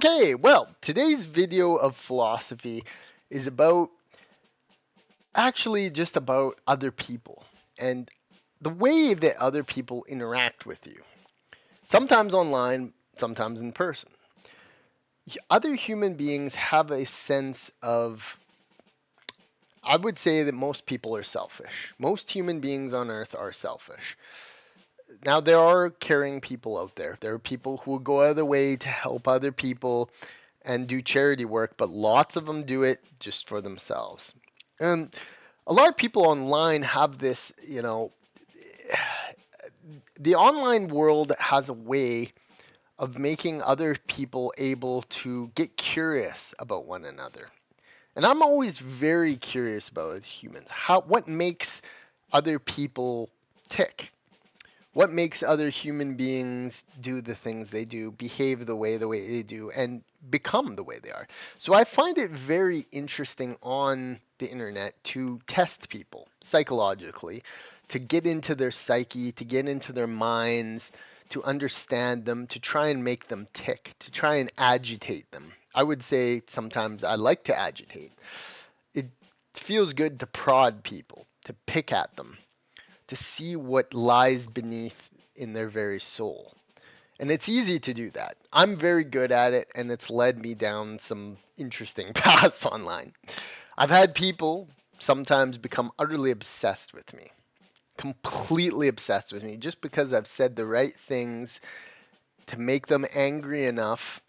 Okay, well, today's video of philosophy is just about other people and the way that other people interact with you. Sometimes online, sometimes in person. Other human beings have a sense of, I would say that most people are selfish. Most human beings on earth are selfish. Now, there are caring people out there. There are people who will go out of their way to help other people and do charity work, but lots of them do it just for themselves. And a lot of people online have this, the online world has a way of making other people able to get curious about one another. And I'm always very curious about humans. What makes other people tick? What makes other human beings do the things they do, behave the way they do, and become the way they are? So I find it very interesting on the internet to test people psychologically, to get into their psyche, to get into their minds, to understand them, to try and make them tick, to try and agitate them. I would say sometimes I like to agitate. It feels good to prod people, to pick at them, to see what lies beneath in their very soul. And it's easy to do that. I'm very good at it, and it's led me down some interesting paths online. I've had people sometimes become utterly obsessed with me, completely obsessed with me, just because I've said the right things to make them angry enough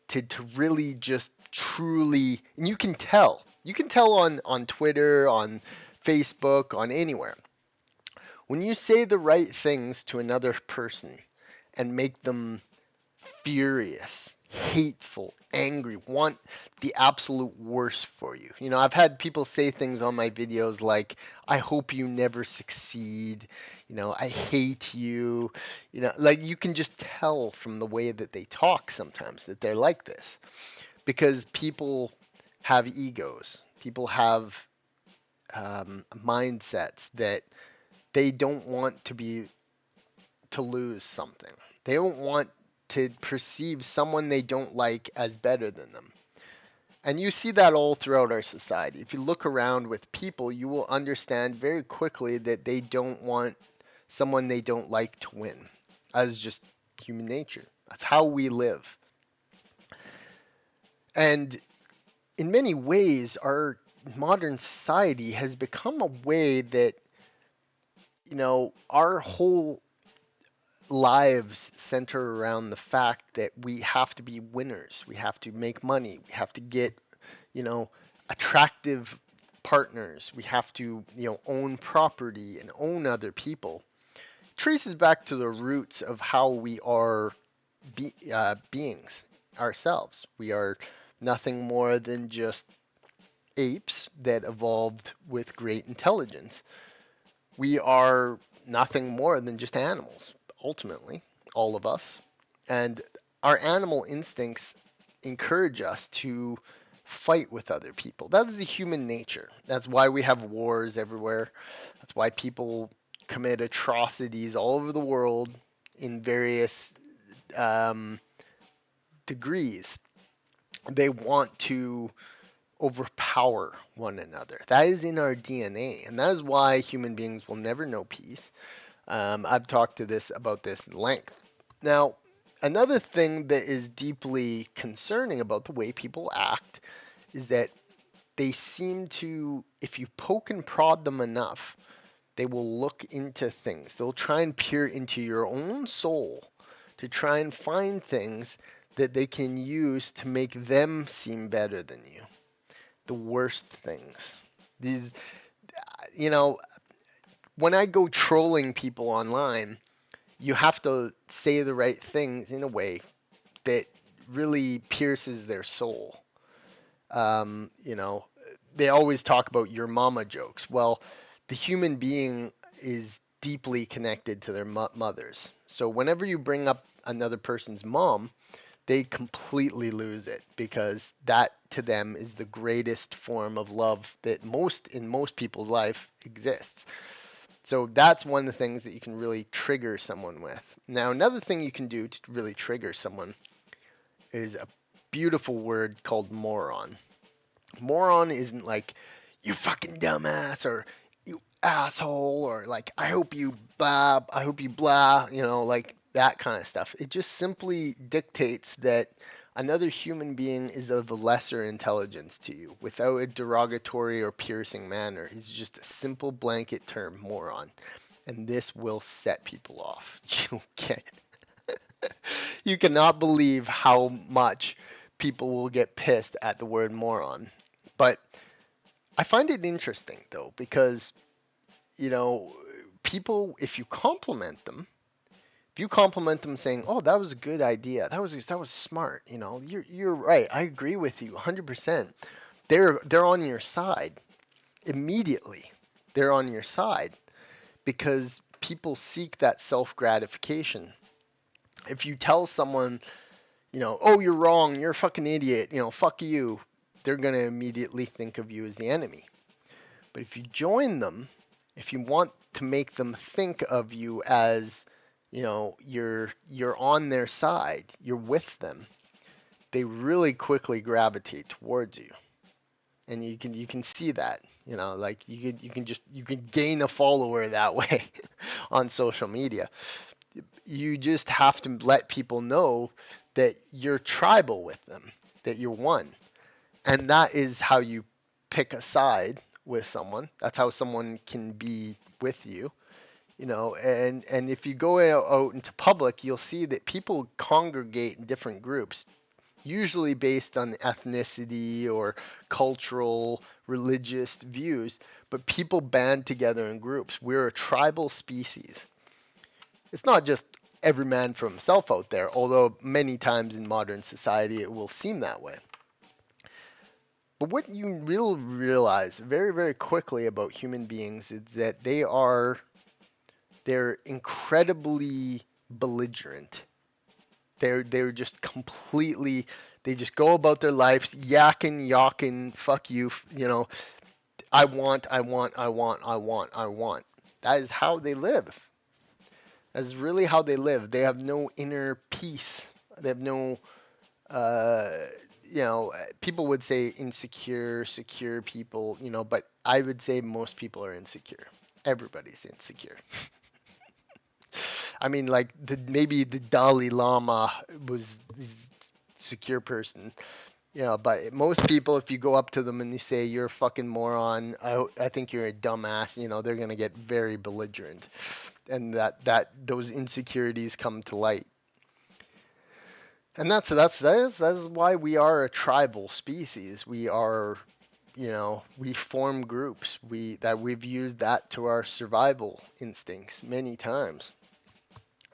to really just truly, and you can tell on Twitter, on Facebook, on anywhere. When you say the right things to another person and make them furious, hateful, angry, want the absolute worst for you. I've had people say things on my videos like, I hope you never succeed. I hate you. Like you can just tell from the way that they talk sometimes that they're like this because people have egos. People have mindsets that they don't want to lose something. They don't want to perceive someone they don't like as better than them. And you see that all throughout our society. If you look around with people, you will understand very quickly that they don't want someone they don't like to win. That's just human nature. That's how we live. And in many ways, our modern society has become a way that, our whole lives center around the fact that we have to be winners. We have to make money. We have to get, attractive partners. We have to, own property and own other people. It traces back to the roots of how we are beings ourselves. We are nothing more than just apes that evolved with great intelligence. We are nothing more than just animals, ultimately, all of us. And our animal instincts encourage us to fight with other people. That is the human nature. That's why we have wars everywhere. That's why people commit atrocities all over the world in various um, degrees. They want to overpower one another. That is in our DNA, and that is why human beings will never know peace. I've talked about this in length. Now, another thing that is deeply concerning about the way people act is that they seem to, if you poke and prod them enough, they will look into things. They'll try and peer into your own soul to try and find things that they can use to make them seem better than you. The worst things. These, when I go trolling people online, you have to say the right things in a way that really pierces their soul. Um, you know, they always talk about your mama jokes. Well, the human being is deeply connected to their mothers. So whenever you bring up another person's mom, they completely lose it because that to them is the greatest form of love that in most people's life exists. So that's one of the things that you can really trigger someone with. Now, another thing you can do to really trigger someone is beautiful word called moron. Moron isn't like you fucking dumbass or you asshole or like I hope you blah, like that kind of stuff. It just simply dictates that another human being is of lesser intelligence to you without a derogatory or piercing manner. It's just a simple blanket term, moron. And this will set people off. You can you cannot believe how much people will get pissed at the word moron. But I find it interesting though because you know people if you compliment them saying, "Oh, that was a good idea. That was smart." You're right. I agree with you 100%. They're on your side immediately. They're on your side because people seek that self gratification. If you tell someone, "Oh, you're wrong. You're a fucking idiot. Fuck you," they're gonna immediately think of you as the enemy. But if you join them, if you want to make them think of you as, you're on their side, you're with them, they really quickly gravitate towards you. And you can see that, like you can gain a follower that way on social media. You just have to let people know that you're tribal with them, that you're one. And that is how you pick a side with someone. That's how someone can be with you. And if you go out into public, you'll see that people congregate in different groups, usually based on ethnicity or cultural, religious views, but people band together in groups. We're a tribal species. It's not just every man for himself out there, although many times in modern society it will seem that way. But what you will realize very, very quickly about human beings is that they're incredibly belligerent. They're just completely they just go about their lives yakking, yawking, fuck you, I want, I want, I want, I want, I want. That is how they live. That is really how they live. They have no inner peace. They have no uh, people would say insecure, secure people, but I would say most people are insecure. Everybody's insecure. I mean, like maybe the Dalai Lama was a secure person, but most people, if you go up to them and you say you're a fucking moron, I think you're a dumbass, they're gonna get very belligerent, and that those insecurities come to light. And that is why we are a tribal species. We form groups. We've used that to our survival instincts many times.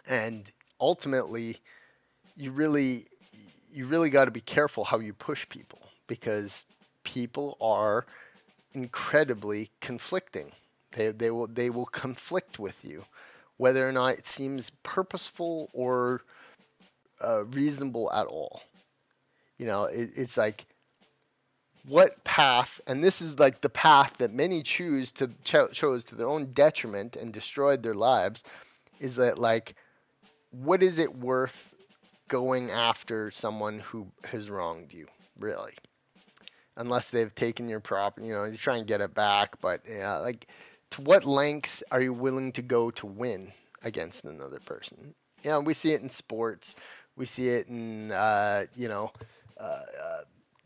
And ultimately, you really you really got to be careful how you push people because people are incredibly conflicting. They will conflict with you, whether or not it seems purposeful or reasonable at all. It's like what path, and this is like the path that many chose to their own detriment and destroyed their lives. Is that like what is it worth going after someone who has wronged you, really? Unless they've taken your property, you try and get it back. But yeah, like, to what lengths are you willing to go to win against another person? We see it in sports. We see it in, uh, uh,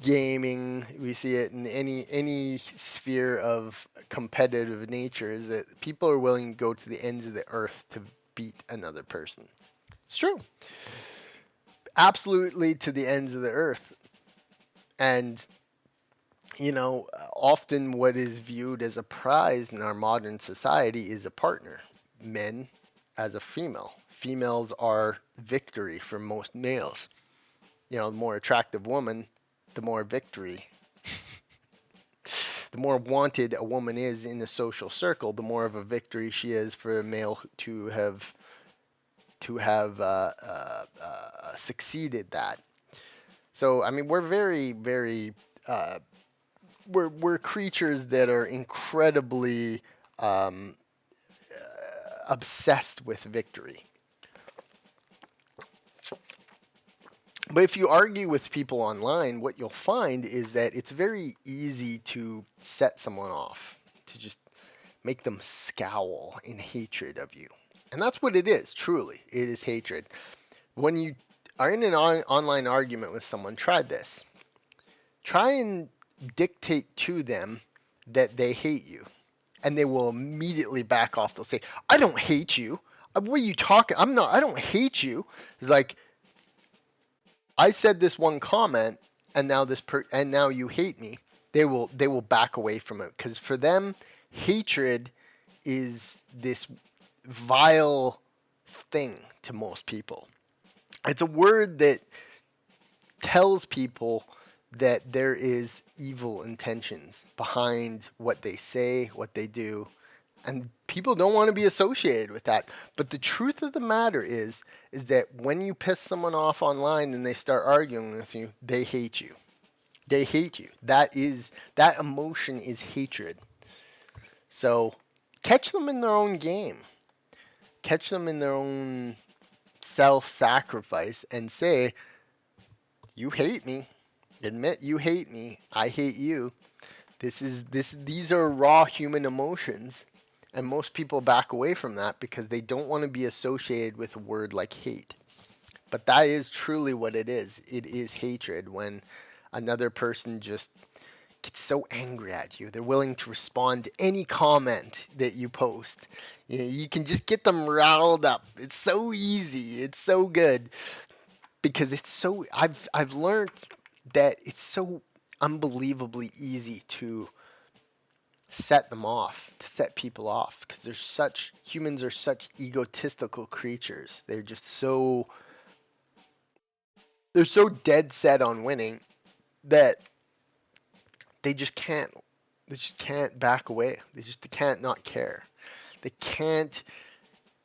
gaming. We see it in any sphere of competitive nature. Is that people are willing to go to the ends of the earth to beat another person. It's true. Absolutely to the ends of the earth. And often what is viewed as a prize in our modern society is a partner. Men as a female. Females are victory for most males. The more attractive woman, the more victory. The more wanted a woman is in a social circle, the more of a victory she is for a male to have succeeded that. So I mean, we're very, very we're creatures that are incredibly um, obsessed with victory. But if you argue with people online, what you'll find is that it's very easy to set someone off, to just make them scowl in hatred of you. And that's what it is, truly. It is hatred. When you are in an online argument with someone, try this. Try and dictate to them that they hate you, and they will immediately back off. They'll say, "I don't hate you. What are you talking? I don't hate you." It's like, I said this one comment, and now you hate me. They will back away from it, because for them, hatred is this vile thing to most people. It's a word that tells people that there is evil intentions behind what they say, what they do, and people don't want to be associated with that. But the truth of the matter is that when you piss someone off online and they start arguing with you, they hate you. They hate you. That emotion is hatred. So catch them in their own game. Catch them in their own self-sacrifice and say, "You hate me. Admit you hate me. I hate you." These are raw human emotions, and most people back away from that because they don't want to be associated with a word like hate. But that is truly what it is. It is hatred when another person just gets so angry at you. They're willing to respond to any comment that you post. You can just get them riled up. It's so easy. It's so good because I've learned that it's so unbelievably easy to set them off, to set people off, because humans are such egotistical creatures. They're so dead set on winning that they just can't they just can't back away. They can't not care. They can't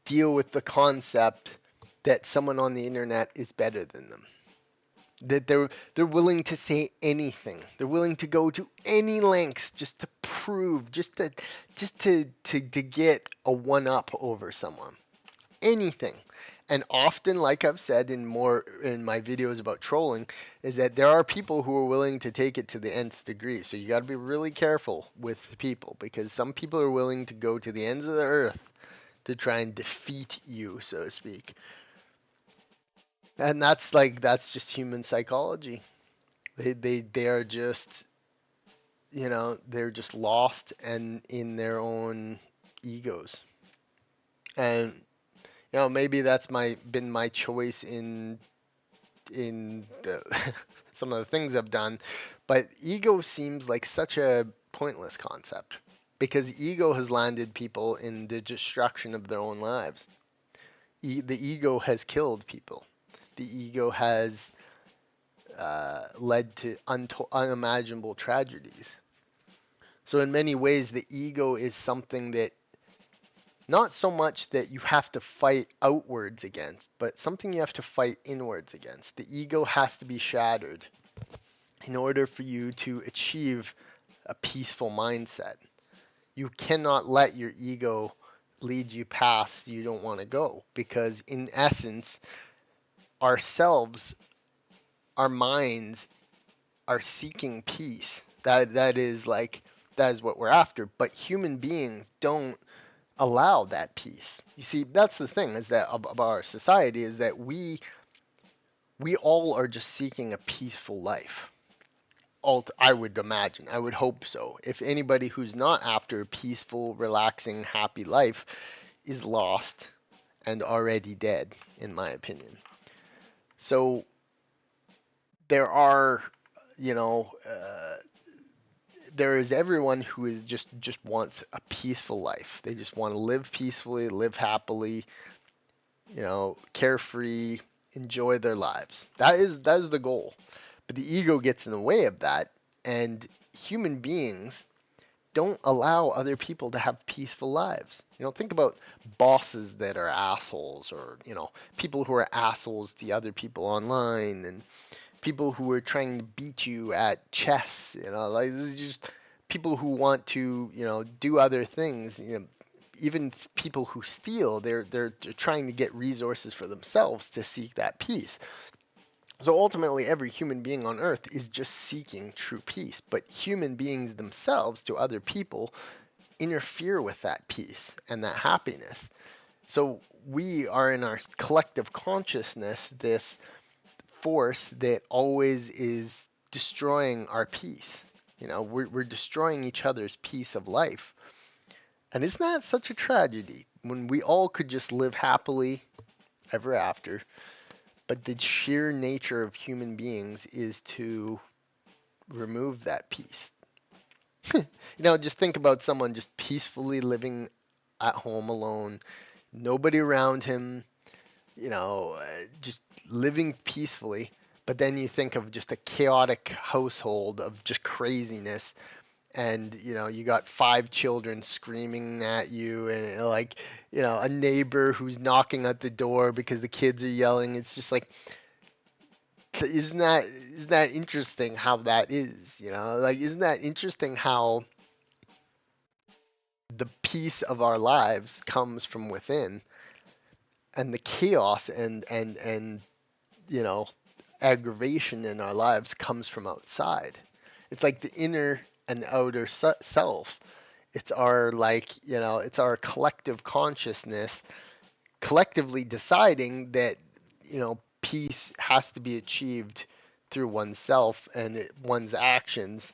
deal with the concept that someone on the internet is better than them. That they're willing to say anything. They're willing to go to any lengths just to prove, just to get a one up over someone. Anything. And often, like I've said in my videos about trolling, is that there are people who are willing to take it to the nth degree. So you got to be really careful with people, because some people are willing to go to the ends of the earth to try and defeat you, so to speak. And that's just human psychology. They are just, they're just lost and in their own egos. And maybe that's been my choice in some of the things I've done, but ego seems like such a pointless concept, because ego has landed people in the destruction of their own lives. The ego has killed people. The ego has led to unimaginable tragedies. So in many ways, the ego is something that, not so much that you have to fight outwards against, but something you have to fight inwards against. The ego has to be shattered in order for you to achieve a peaceful mindset. You cannot let your ego lead you past you don't want to go, because in essence, ourselves, our minds are seeking peace. That is what we're after. But human beings don't allow that peace. You see, that's the thing, is that about our society, is that we all are just seeking a peaceful life. I would imagine, I would hope so. If anybody who's not after a peaceful, relaxing, happy life is lost and already dead, in my opinion. So there are, you know, there is everyone who is just wants a peaceful life. They just want to live peacefully, live happily, carefree, enjoy their lives. That is the goal. But the ego gets in the way of that, and human beings don't allow other people to have peaceful lives. Think about bosses that are assholes, or people who are assholes to other people online, and people who are trying to beat you at chess. Like, this is just people who want to do other things. Even people who steal, they're trying to get resources for themselves to seek that peace. So ultimately, every human being on earth is just seeking true peace. But human beings themselves, to other people, interfere with that peace and that happiness. So we are in our collective consciousness this force that always is destroying our peace. We're destroying each other's peace of life. And isn't that such a tragedy when we all could just live happily ever after? But the sheer nature of human beings is to remove that peace. Just think about someone just peacefully living at home alone, nobody around him, just living peacefully. But then you think of just a chaotic household of just craziness, and you got five children screaming at you, and like a neighbor who's knocking at the door because the kids are yelling. It's just like, isn't that interesting how that is? Like, isn't that interesting how the peace of our lives comes from within, and the chaos and you know aggravation in our lives comes from outside. It's like the inner and outer selves. It's our, it's our collective consciousness collectively deciding that peace has to be achieved through oneself and one's actions,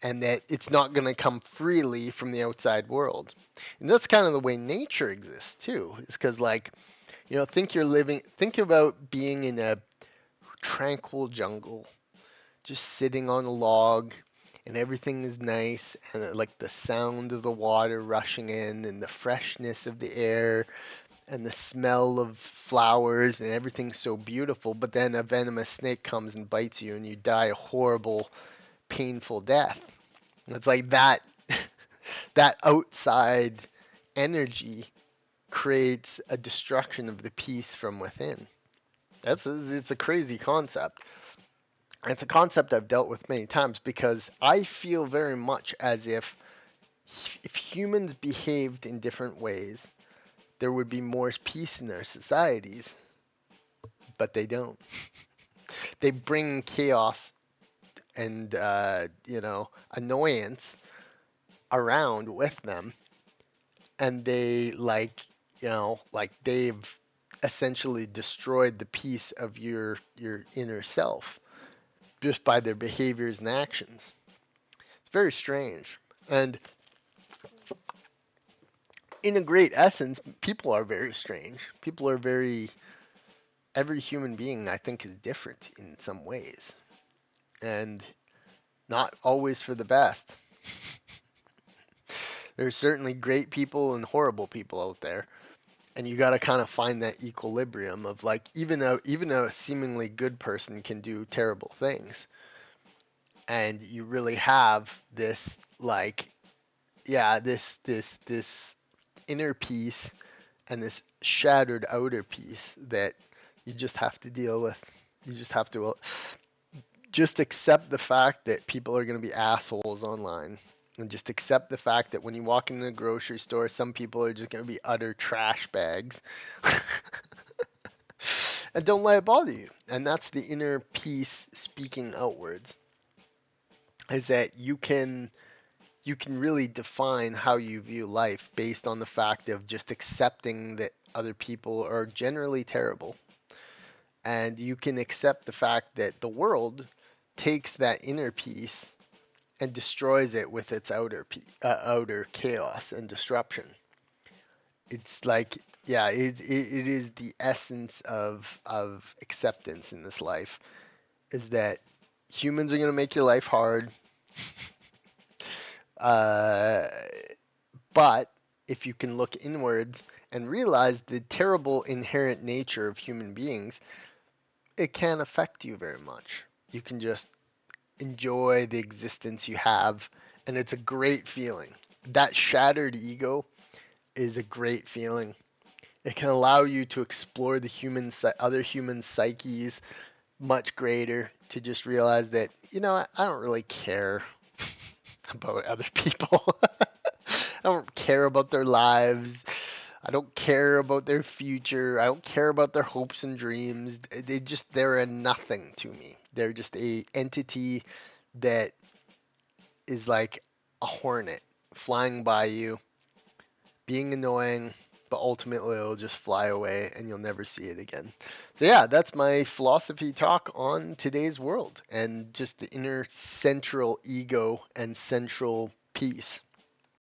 and that it's not going to come freely from the outside world. And that's kind of the way nature exists too. Is because, like, think about being in a tranquil jungle, just sitting on a log, and everything is nice, and like the sound of the water rushing in, and the freshness of the air, and the smell of flowers, and everything's so beautiful. But then a venomous snake comes and bites you, and you die a horrible, painful death. And it's like that. That outside energy creates a destruction of the peace from within. It's a crazy concept. It's a concept I've dealt with many times because I feel very much as if humans behaved in different ways, there would be more peace in our societies, but they don't. They bring chaos and annoyance around with them, and they like they've essentially destroyed the peace of your inner self just by their behaviors and actions. It's very strange. And in a great essence, people are very strange. People are very, every human being, I think, is different in some ways, and not always for the best. There's certainly great people and horrible people out there, and you got to kind of find that equilibrium of, like, even a seemingly good person can do terrible things, and you really have this, like, yeah, this inner peace and this shattered outer peace that you just have to deal with. You just have to just accept the fact that people are going to be assholes online, and just accept the fact that when you walk into the grocery store, some people are just going to be utter trash bags. And don't let it bother you. And that's the inner peace speaking outwards, is that you can really define how you view life based on the fact of just accepting that other people are generally terrible. And you can accept the fact that the world takes that inner peace and destroys it with its outer chaos and disruption. It's like, yeah, it is the essence of acceptance in this life, is that humans are going to make your life hard. uh, but if you can look inwards and realize the terrible inherent nature of human beings, it can't affect you very much. You can just enjoy the existence you have, and it's a great feeling. That shattered ego is a great feeling. It can allow you to explore the other human psyches much greater, to just realize that, I don't really care about other people. I don't care about their lives. I don't care about their future. I don't care about their hopes and dreams. They're a nothing to me. They're just a entity that is like a hornet flying by you, being annoying, but ultimately it'll just fly away and you'll never see it again. So yeah, that's my philosophy talk on today's world and just the inner central ego and central peace.